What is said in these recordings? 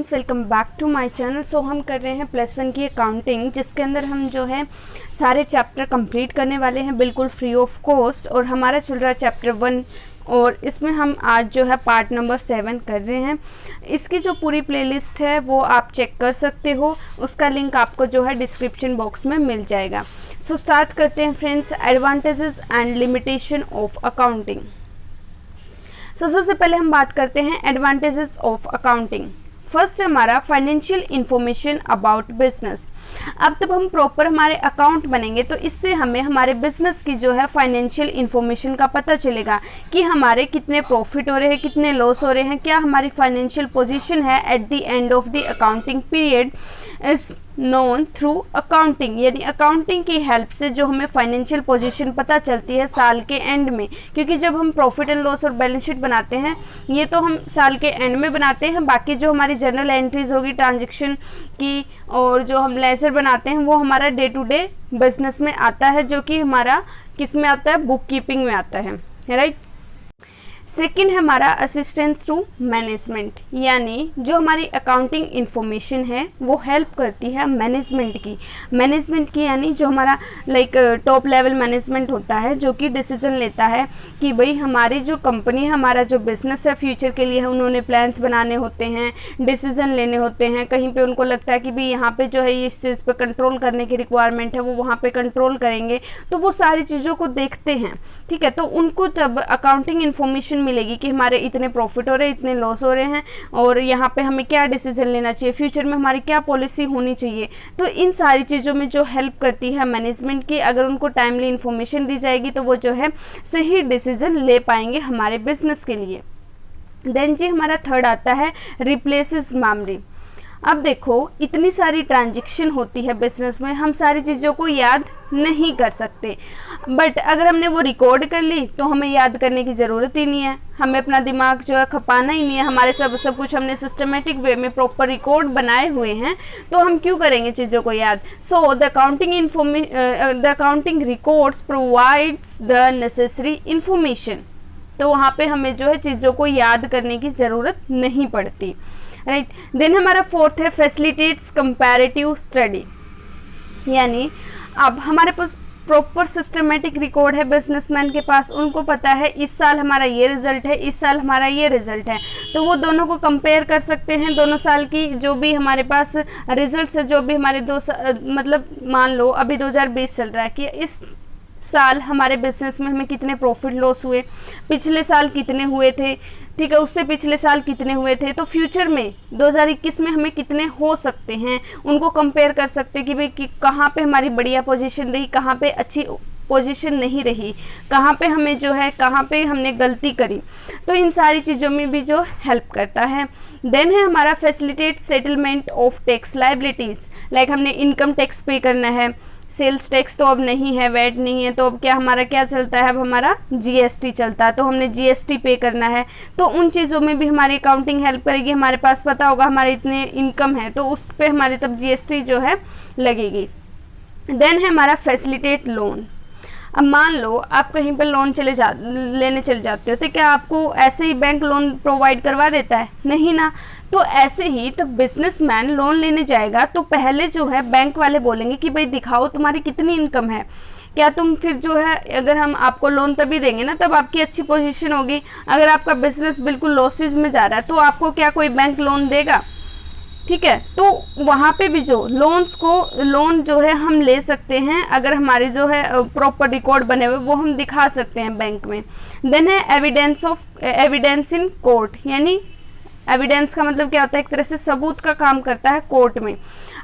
Friends, welcome back to my channel. So हम कर रहे हैं +1 की अकाउंटिंग, जिसके अंदर हम जो है सारे चैप्टर कंप्लीट करने वाले हैं बिल्कुल फ्री ऑफ कॉस्ट। और हमारा चल रहा है चैप्टर 1 और इसमें हम आज जो है पार्ट नंबर 7 कर रहे हैं। इसकी जो पूरी प्लेलिस्ट है वो आप चेक कर सकते हो, उसका लिंक आपको जो है डिस्क्रिप्शन बॉक्स में मिल जाएगा। सो स्टार्ट करते हैं friends, advantages and limitation of accounting. सबसे पहले हम बात करते हैं एडवांटेजेस ऑफ अकाउंटिंग। फर्स्ट हमारा फाइनेंशियल इंफॉर्मेशन अबाउट बिजनेस। अब तब हम प्रॉपर हमारे अकाउंट बनेंगे तो इससे हमें हमारे बिजनेस की जो है फाइनेंशियल इंफॉर्मेशन का पता चलेगा कि हमारे कितने प्रॉफिट हो रहे हैं, कितने लॉस हो रहे हैं, क्या हमारी फाइनेंशियल पोजीशन है at the end of the accounting period is known through accounting. यानी अकाउंटिंग की हेल्प से जो हमें फाइनेंशियल पोजीशन पता चलती है साल के एंड में, क्योंकि जब हम प्रॉफिट एंड लॉस और बैलेंस शीट बनाते हैं ये तो हम साल के एंड में बनाते हैं, बाकी जो हमारी जनरल एंट्रीज होगी ट्रांजैक्शन की और जो हम लेजर बनाते हैं वो हमारा डे टू डे बिजनेस में आता है, जो कि हमारा किस में आता है, बुक कीपिंग में आता है, राइट। सेकेंड है हमारा असिस्टेंस टू मैनेजमेंट, यानी जो हमारी अकाउंटिंग इंफॉर्मेशन है वो हेल्प करती है मैनेजमेंट की यानी जो हमारा लाइक टॉप लेवल मैनेजमेंट होता है, जो कि डिसीजन लेता है कि भाई हमारी जो कंपनी है, हमारा जो बिजनेस है फ्यूचर के लिए है, उन्होंने प्लान्स बनाने होते हैं, डिसीजन लेने होते हैं। कहीं पे उनको लगता है कि भाई यहाँ पे जो है इस चीज़ पे कंट्रोल करने की रिक्वायरमेंट है, वो वहाँ पे कंट्रोल करेंगे, तो वो सारी चीज़ों को देखते हैं, ठीक है। तो उनको तब अकाउंटिंग इन्फॉर्मेशन मिलेगी कि हमारे इतने प्रॉफिट हो रहे हैं, इतने लॉस हो रहे हैं और यहाँ पे हमें क्या डिसीजन लेना चाहिए, फ्यूचर में हमारी क्या पॉलिसी होनी चाहिए। तो इन सारी चीज़ों में जो हेल्प करती है मैनेजमेंट की, अगर उनको टाइमली इन्फॉर्मेशन दी जाएगी तो वो जो है सही डिसीजन ले पाएंगे हमारे बिजनेस के लिए। देन जी हमारा थर्ड आता है रिप्लेसेस मेमोरी। अब देखो इतनी सारी ट्रांजैक्शन होती है बिजनेस में, हम सारी चीज़ों को याद नहीं कर सकते, बट अगर हमने वो रिकॉर्ड कर ली तो हमें याद करने की ज़रूरत ही नहीं है, हमें अपना दिमाग जो है खपाना ही नहीं है, हमारे सब कुछ हमने सिस्टमेटिक वे में प्रॉपर रिकॉर्ड बनाए हुए हैं, तो हम क्यों करेंगे चीज़ों को याद। So the accounting records provides the necessary information, तो वहाँ पे हमें जो है चीज़ों को याद करने की ज़रूरत नहीं पड़ती, राइट। देन हमारा फोर्थ है फैसिलिटेट्स कंपैरेटिव स्टडी, यानी अब हमारे पास प्रॉपर सिस्टमेटिक रिकॉर्ड है बिजनेसमैन के पास, उनको पता है इस साल हमारा ये रिजल्ट है, इस साल हमारा ये रिजल्ट है, तो वो दोनों को कंपेयर कर सकते हैं। दोनों साल की जो भी हमारे पास रिजल्ट्स है, जो भी हमारे मतलब मान लो अभी 2020 चल रहा है कि इस साल हमारे बिजनेस में हमें कितने प्रॉफिट लॉस हुए, पिछले साल कितने हुए थे, ठीक है, उससे पिछले साल कितने हुए थे, तो फ्यूचर में 2021 में हमें कितने हो सकते हैं, उनको कंपेयर कर सकते हैं कि भाई कि कहाँ पे हमारी बढ़िया पोजीशन रही, कहाँ पे अच्छी पोजीशन नहीं रही, कहाँ पे हमें जो है कहाँ पे हमने गलती करी, तो इन सारी चीज़ों में भी जो हेल्प करता है। देन है हमारा facilitate settlement of tax liabilities, like हमने इनकम टैक्स पे करना है, सेल्स टैक्स तो अब नहीं है, वैट नहीं है, तो अब क्या हमारा क्या चलता है, अब हमारा जीएसटी चलता है, तो हमने जीएसटी पे करना है, तो उन चीज़ों में भी हमारी अकाउंटिंग हेल्प करेगी। हमारे पास पता होगा हमारे इतने इनकम है तो उस पे हमारी तब जीएसटी जो है लगेगी। देन है हमारा फैसिलिटेट लोन। अब मान लो आप कहीं पर लोन लेने चले जाते हो, तो क्या आपको ऐसे ही बैंक लोन प्रोवाइड करवा देता है? नहीं ना। तो ऐसे ही तब बिजनेसमैन लोन लेने जाएगा तो पहले जो है बैंक वाले बोलेंगे कि भाई दिखाओ तुम्हारी कितनी इनकम है, क्या तुम फिर जो है अगर हम आपको लोन तभी देंगे ना तब आपकी अच्छी पोजीशन होगी। अगर आपका बिजनेस बिल्कुल लॉसेस में जा रहा है तो आपको क्या कोई बैंक लोन देगा, ठीक है। तो वहाँ पे भी जो लोन जो है हम ले सकते हैं, अगर हमारे जो है प्रॉपर रिकॉर्ड बने हुए वो हम दिखा सकते हैं बैंक में। देन है एविडेंस इन कोर्ट, यानी एविडेंस का मतलब क्या होता है, एक तरह से सबूत का काम करता है कोर्ट में।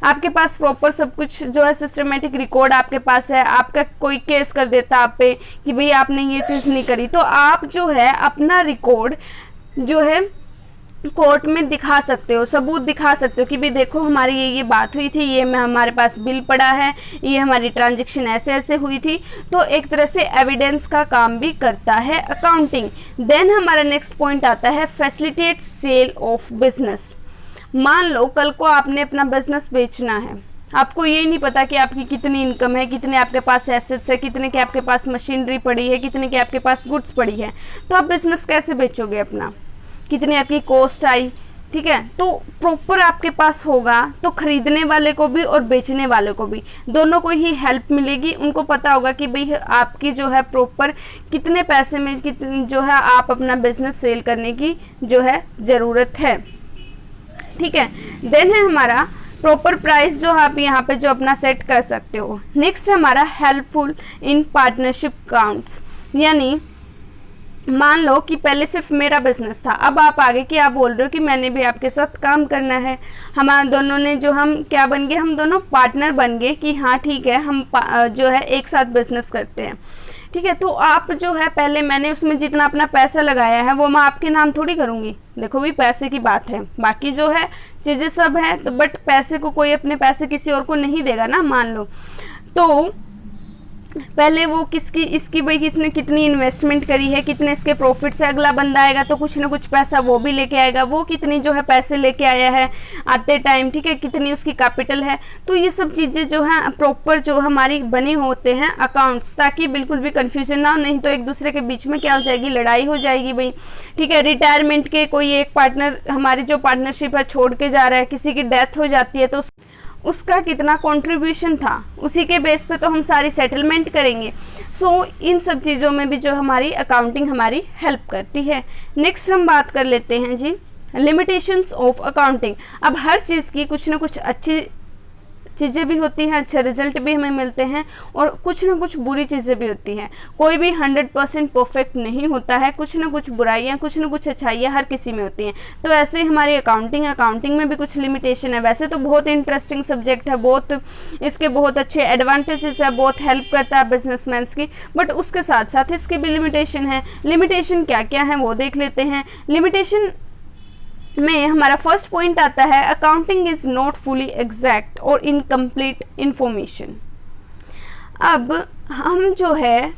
आपके पास प्रॉपर सब कुछ जो है सिस्टमेटिक रिकॉर्ड आपके पास है, आपका कोई केस कर देता आप पे कि भाई आपने ये चीज़ नहीं करी, तो आप जो है अपना रिकॉर्ड जो है कोर्ट में दिखा सकते हो, सबूत दिखा सकते हो कि भाई देखो हमारी ये बात हुई थी, ये में हमारे पास बिल पड़ा है, ये हमारी ट्रांजैक्शन ऐसे ऐसे हुई थी, तो एक तरह से एविडेंस का काम भी करता है अकाउंटिंग। देन हमारा नेक्स्ट पॉइंट आता है फैसिलिटेट सेल ऑफ बिजनेस। मान लो कल को आपने अपना बिजनेस बेचना है, आपको ये नहीं पता कि आपकी कितनी इनकम है, कितने आपके पास एसेट्स है, कितने के आपके पास मशीनरी पड़ी है, कितने के आपके पास गुड्स पड़ी है, तो आप बिजनेस कैसे बेचोगे अपना, कितनी आपकी कॉस्ट आई, ठीक है। तो प्रॉपर आपके पास होगा तो खरीदने वाले को भी और बेचने वाले को भी दोनों को ही हेल्प मिलेगी। उनको पता होगा कि भाई आपकी जो है प्रॉपर कितने पैसे में जो है आप अपना बिजनेस सेल करने की जो है ज़रूरत है, ठीक है। देन है हमारा प्रॉपर प्राइस जो आप यहाँ पे जो अपना सेट कर सकते हो। नेक्स्ट हमारा हेल्पफुल इन पार्टनरशिप काउंट्स, यानी मान लो कि पहले सिर्फ मेरा बिजनेस था, अब आप आगे की आप बोल रहे हो कि मैंने भी आपके साथ काम करना है, हमारे दोनों ने जो हम क्या बन गए, हम दोनों पार्टनर बन गए कि हाँ ठीक है हम जो है एक साथ बिजनेस करते हैं, ठीक है। तो आप जो है पहले मैंने उसमें जितना अपना पैसा लगाया है वो मैं आपके नाम थोड़ी करूँगी, देखो भी पैसे की बात है, बाकी जो है चीज़ें सब है तो बट पैसे को कोई अपने पैसे किसी और को नहीं देगा ना, मान लो। तो पहले वो इसकी भाई किसने कितनी इन्वेस्टमेंट करी है, कितने इसके प्रॉफिट से अगला बंदा आएगा तो कुछ ना कुछ पैसा वो भी लेके आएगा, वो कितनी जो है पैसे लेके आया है आते टाइम, ठीक है, कितनी उसकी कैपिटल है। तो ये सब चीज़ें जो है प्रॉपर जो हमारी बने होते हैं अकाउंट्स, ताकि बिल्कुल भी कंफ्यूजन ना हो, नहीं तो एक दूसरे के बीच में क्या हो जाएगी, लड़ाई हो जाएगी भाई, ठीक है। रिटायरमेंट के कोई एक पार्टनर हमारी जो पार्टनरशिप है छोड़ के जा रहा है, किसी की डेथ हो जाती है तो उसका कितना कंट्रीब्यूशन था, उसी के बेस पे तो हम सारी सेटलमेंट करेंगे। सो इन सब चीज़ों में भी जो हमारी अकाउंटिंग हमारी हेल्प करती है। नेक्स्ट हम बात कर लेते हैं जी लिमिटेशंस ऑफ अकाउंटिंग। अब हर चीज़ की कुछ ना कुछ अच्छी चीज़ें भी होती हैं, अच्छे रिजल्ट भी हमें मिलते हैं, और कुछ ना कुछ बुरी चीज़ें भी होती हैं। कोई भी 100% परफेक्ट नहीं होता है, कुछ ना कुछ बुराइयां कुछ ना कुछ अच्छाइयां हर किसी में होती हैं। तो ऐसे ही हमारी अकाउंटिंग में भी कुछ लिमिटेशन है। वैसे तो बहुत इंटरेस्टिंग सब्जेक्ट है, बहुत इसके बहुत अच्छे एडवांटेजेस है, बहुत हेल्प करता है बिजनेसमैन की, बट उसके साथ साथ इसकी भी लिमिटेशन है। लिमिटेशन क्या क्या है वो देख लेते हैं। लिमिटेशन में हमारा फर्स्ट पॉइंट आता है accounting is not fully exact और इनकम्प्लीट इंफॉर्मेशन। अब हम जो है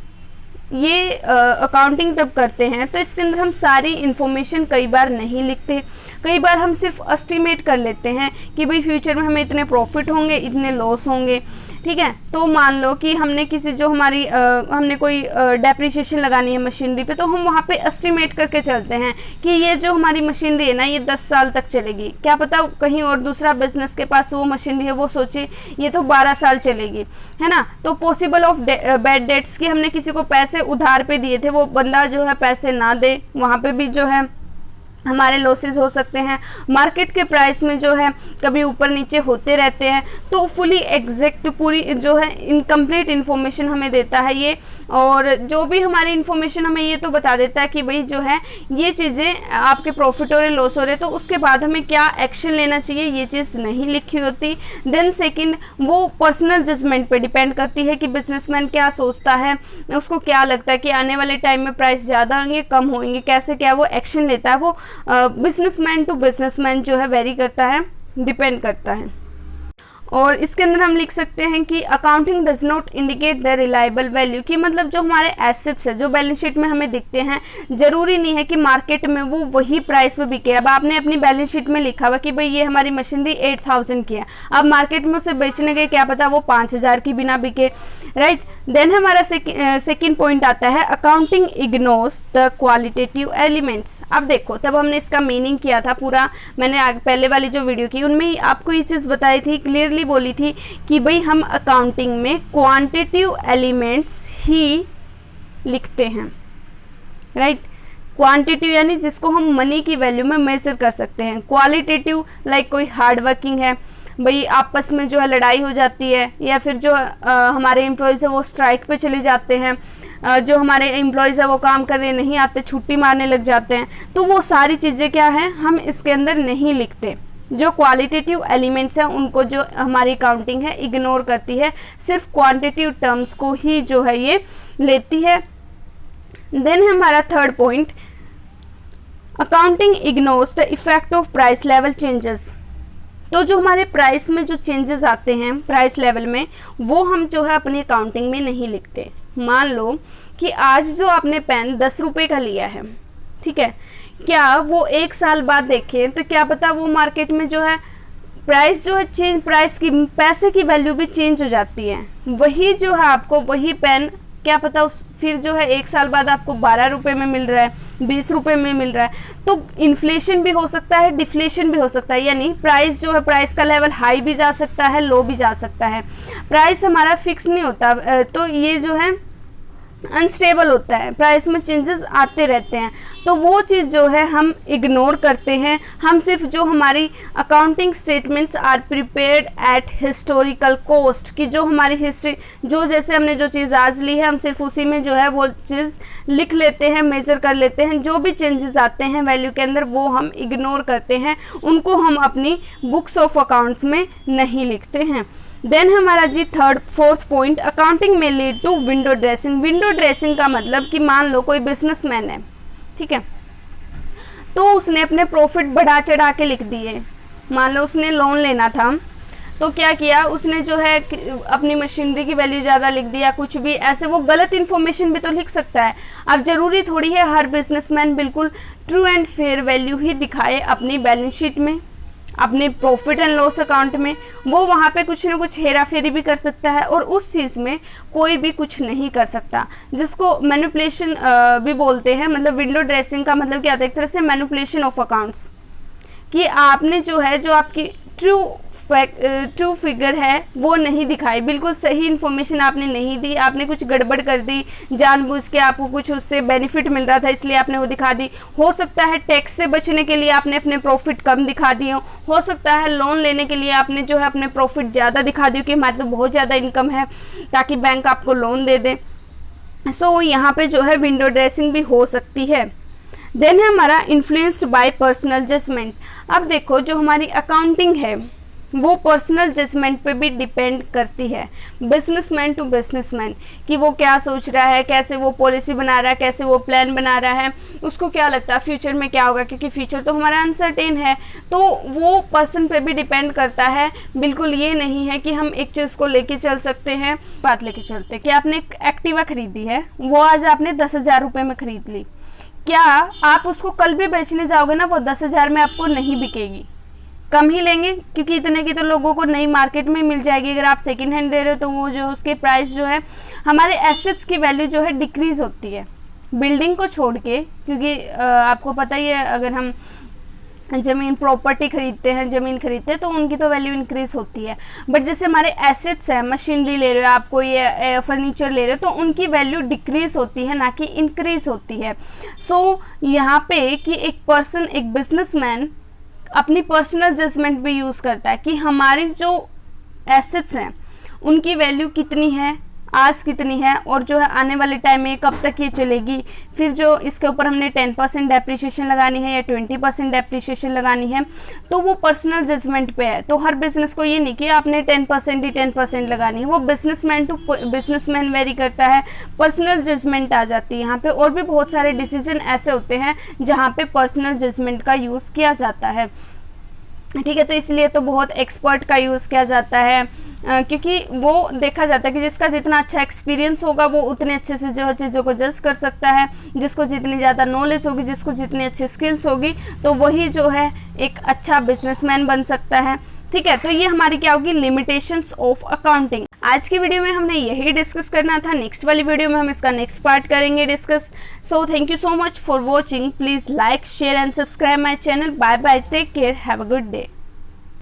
ये अकाउंटिंग तब करते हैं तो इसके अंदर हम सारी इन्फॉर्मेशन कई बार नहीं लिखते, कई बार हम सिर्फ एस्टिमेट कर लेते हैं कि भाई फ्यूचर में हमें इतने प्रॉफिट होंगे, इतने लॉस होंगे, ठीक है। तो मान लो कि हमने किसी जो हमारी हमने कोई डेप्रिसिएशन लगानी है मशीनरी पे, तो हम वहाँ पे एस्टिमेट करके चलते हैं कि ये जो हमारी मशीनरी है ना ये 10 साल तक चलेगी। क्या पता कहीं और दूसरा बिजनेस के पास वो मशीनरी है वो सोचे ये तो 12 साल चलेगी, है ना। तो पॉसिबल ऑफ बैड डेट्स की हमने किसी को पैसे उधार पे दिए थे, वो बंदा जो है पैसे ना दे, वहाँ पे भी जो है हमारे लॉसेस हो सकते हैं। मार्केट के प्राइस में जो है कभी ऊपर नीचे होते रहते हैं। तो फुली एग्जैक्ट पूरी जो है इनकम्प्लीट इन्फॉर्मेशन हमें देता है ये, और जो भी हमारी इन्फॉर्मेशन हमें ये तो बता देता है कि भाई जो है ये चीज़ें आपके प्रॉफिट हो रहे लॉस हो रहे, तो उसके बाद हमें क्या एक्शन लेना चाहिए ये चीज़ नहीं लिखी होती। देन सेकंड वो पर्सनल जजमेंट पे डिपेंड करती है कि बिजनेसमैन क्या सोचता है, उसको क्या लगता है कि आने वाले टाइम में प्राइस ज़्यादा होंगे कम होंगे, कैसे क्या वो एक्शन लेता है, वो बिजनेसमैन टू बिजनेसमैन जो है वेरी करता है, डिपेंड करता है। और इसके अंदर हम लिख सकते हैं कि accounting does not indicate the reliable value, की मतलब जो हमारे एसेट्स है जो बैलेंस शीट में हमें दिखते हैं जरूरी नहीं है कि मार्केट में वो वही प्राइस पे बिके। अब आपने अपनी बैलेंस शीट में लिखा हुआ कि भाई ये हमारी मशीनरी 8000 की है, अब मार्केट में उसे बेचने गए क्या पता वो 5000 की बिना बिके, राइट। देन हमारा सेकेंड पॉइंट आता है accounting ignores the qualitative elements. अब देखो तब हमने इसका मीनिंग किया था पूरा, मैंने पहले वाली जो वीडियो की उनमें ही आपको ये चीज़ बताई थी, क्लियरली बोली थी कि भाई हम अकाउंटिंग में क्वांटिटेटिव एलिमेंट्स ही लिखते हैं, राइट। क्वांटिटेटिव यानी जिसको हम मनी की वैल्यू में मेजर कर सकते हैं। क्वालिटेटिव लाइक कोई हार्ड वर्किंग है, भाई आपस में जो है लड़ाई हो जाती है, या फिर जो हमारे एम्प्लॉयज़ है वो स्ट्राइक पे चले जाते हैं, जो हमारे एम्प्लॉयज़ है वो काम करने नहीं आते, छुट्टी मारने लग जाते हैं, तो वो सारी चीज़ें क्या हैं हम इसके अंदर नहीं लिखते। जो क्वालिटेटिव एलिमेंट्स हैं उनको जो हमारी अकाउंटिंग है इग्नोर करती है, सिर्फ क्वांटिटेटिव टर्म्स को ही जो है ये लेती है। देन हमारा third point accounting ignores the effect of price level changes. तो जो हमारे प्राइस में जो चेंजेस आते हैं प्राइस लेवल में, वो हम जो है अपनी अकाउंटिंग में नहीं लिखते। मान लो कि आज जो आपने पेन 10 रुपये का लिया है, ठीक है, क्या वो 1 साल बाद देखें तो क्या पता वो मार्केट में जो है प्राइस जो है चेंज, प्राइस की पैसे की वैल्यू भी चेंज हो जाती है। वही जो है आपको वही पेन क्या पता उस फिर जो है 1 साल बाद आपको 12 रुपये में मिल रहा है, 20 रुपये में मिल रहा है। तो इन्फ्लेशन भी हो सकता है, डिफ्लेशन भी हो सकता है, यानी प्राइस जो है, प्राइस का लेवल हाई भी जा सकता है, लो भी जा सकता है। प्राइस हमारा फिक्स नहीं होता, तो ये जो है अनस्टेबल होता है, प्राइस में चेंजेस आते रहते हैं। तो वो चीज़ जो है हम इग्नोर करते हैं। हम सिर्फ जो हमारी accounting statements are prepared at historical cost, की जो हमारी हिस्ट्री, जो जैसे हमने जो चीज़ आज ली है हम सिर्फ उसी में जो है वो चीज़ लिख लेते हैं, मेज़र कर लेते हैं। जो भी चेंजेस आते हैं वैल्यू के अंदर वो हम इग्नोर करते हैं, उनको हम अपनी बुक्स ऑफ अकाउंट्स में नहीं लिखते हैं। देन हमारा जी फोर्थ पॉइंट, अकाउंटिंग में lead to window dressing. Window dressing का मतलब कि मान लो कोई बिजनेसमैन है, ठीक है, तो उसने अपने प्रॉफिट बढ़ा चढ़ा के लिख दिए। मान लो उसने लोन लेना था, तो क्या किया उसने जो है अपनी मशीनरी की वैल्यू ज़्यादा लिख दिया, कुछ भी ऐसे वो गलत इन्फॉर्मेशन भी तो लिख सकता है। अब ज़रूरी थोड़ी है हर बिजनेसमैन बिल्कुल ट्रू एंड फेयर वैल्यू ही दिखाए अपनी बैलेंस शीट में, अपने प्रॉफिट एंड लॉस अकाउंट में। वो वहाँ पे कुछ ना कुछ हेरा फेरी भी कर सकता है और उस चीज़ में कोई भी कुछ नहीं कर सकता, जिसको मैनिपुलेशन भी बोलते हैं। मतलब विंडो ड्रेसिंग का मतलब क्या था, एक तरह से मैनिपुलेशन ऑफ अकाउंट्स, कि आपने जो है जो आपकी ट्रू फिगर है वो नहीं दिखाई, बिल्कुल सही इन्फॉर्मेशन आपने नहीं दी, आपने कुछ गड़बड़ कर दी, जानबूझ के आपको कुछ उससे बेनिफिट मिल रहा था इसलिए आपने वो दिखा दी। हो सकता है टैक्स से बचने के लिए आपने अपने प्रॉफिट कम दिखा दिए हो सकता है लोन लेने के लिए आपने जो है अपने प्रॉफिट ज़्यादा दिखा दिए कि हमारी तो बहुत ज़्यादा इनकम है, ताकि बैंक आपको लोन दे दे। सो यहाँ पे जो है विंडो ड्रेसिंग भी हो सकती है। देन है हमारा इन्फ्लुएंस्ड बाय पर्सनल जजमेंट। अब देखो जो हमारी अकाउंटिंग है वो पर्सनल जजमेंट पे भी डिपेंड करती है, बिजनेसमैन टू बिजनेसमैन, कि वो क्या सोच रहा है, कैसे वो पॉलिसी बना रहा है, कैसे वो प्लान बना रहा है, उसको क्या लगता है फ्यूचर में क्या होगा, क्योंकि फ्यूचर तो हमारा अनसर्टेन है। तो वो पर्सन पे भी डिपेंड करता है। बिल्कुल ये नहीं है कि हम एक चीज़ को लेके चल सकते हैं, बात लेके चलते कि आपने एक एक्टिवा खरीदी है, वो आज आपने 10,000 रुपये में खरीद ली, क्या आप उसको कल भी बेचने जाओगे ना वो 10,000 में आपको नहीं बिकेगी, कम ही लेंगे, क्योंकि इतने की तो लोगों को नई मार्केट में मिल जाएगी। अगर आप सेकंड हैंड दे रहे हो तो वो जो उसके प्राइस जो है, हमारे एसेट्स की वैल्यू जो है डिक्रीज होती है बिल्डिंग को छोड़ के, क्योंकि आपको पता ही है अगर हम ज़मीन प्रॉपर्टी खरीदते हैं, ज़मीन खरीदते हैं तो उनकी तो वैल्यू इंक्रीज होती है। बट जैसे हमारे एसेट्स हैं, मशीनरी ले रहे हो आप, कोई फर्नीचर ले रहे हो, तो उनकी वैल्यू डिक्रीज होती है ना कि इंक्रीज होती है। सो यहाँ पे कि एक पर्सन, एक बिजनेसमैन अपनी पर्सनल जजमेंट भी यूज़ करता है कि हमारी जो एसेट्स हैं उनकी वैल्यू कितनी है, आज कितनी है, और जो है आने वाले टाइम में कब तक ये चलेगी। फिर जो इसके ऊपर हमने 10% डेप्रिसिएशन लगानी है या 20% डेप्रिसिएशन लगानी है, तो वो पर्सनल जजमेंट पे है। तो हर बिजनेस को ये नहीं कि आपने 10% ही 10% लगानी है, वो बिजनेसमैन टू बिजनेसमैन वेरी करता है, पर्सनल जजमेंट आ जाती है यहाँ पे। और भी बहुत सारे डिसीजन ऐसे होते हैं जहाँ पे पर्सनल जजमेंट का यूज़ किया जाता है, ठीक है। तो इसलिए तो बहुत एक्सपर्ट का यूज़ किया जाता है, क्योंकि वो देखा जाता है कि जिसका जितना अच्छा एक्सपीरियंस होगा वो उतने अच्छे से जो है चीज़ों को जज कर सकता है, जिसको जितनी ज़्यादा नॉलेज होगी, जिसको जितनी अच्छी स्किल्स होगी, तो वही जो है एक अच्छा बिजनेसमैन बन सकता है, ठीक है। तो ये हमारी क्या होगी, लिमिटेशंस ऑफ अकाउंटिंग। आज की वीडियो में हमने यही डिस्कस करना था, नेक्स्ट वाली वीडियो में हम इसका नेक्स्ट पार्ट करेंगे discuss. So thank you so much for watching, please like share and subscribe my channel. Bye bye, take care, have a good day.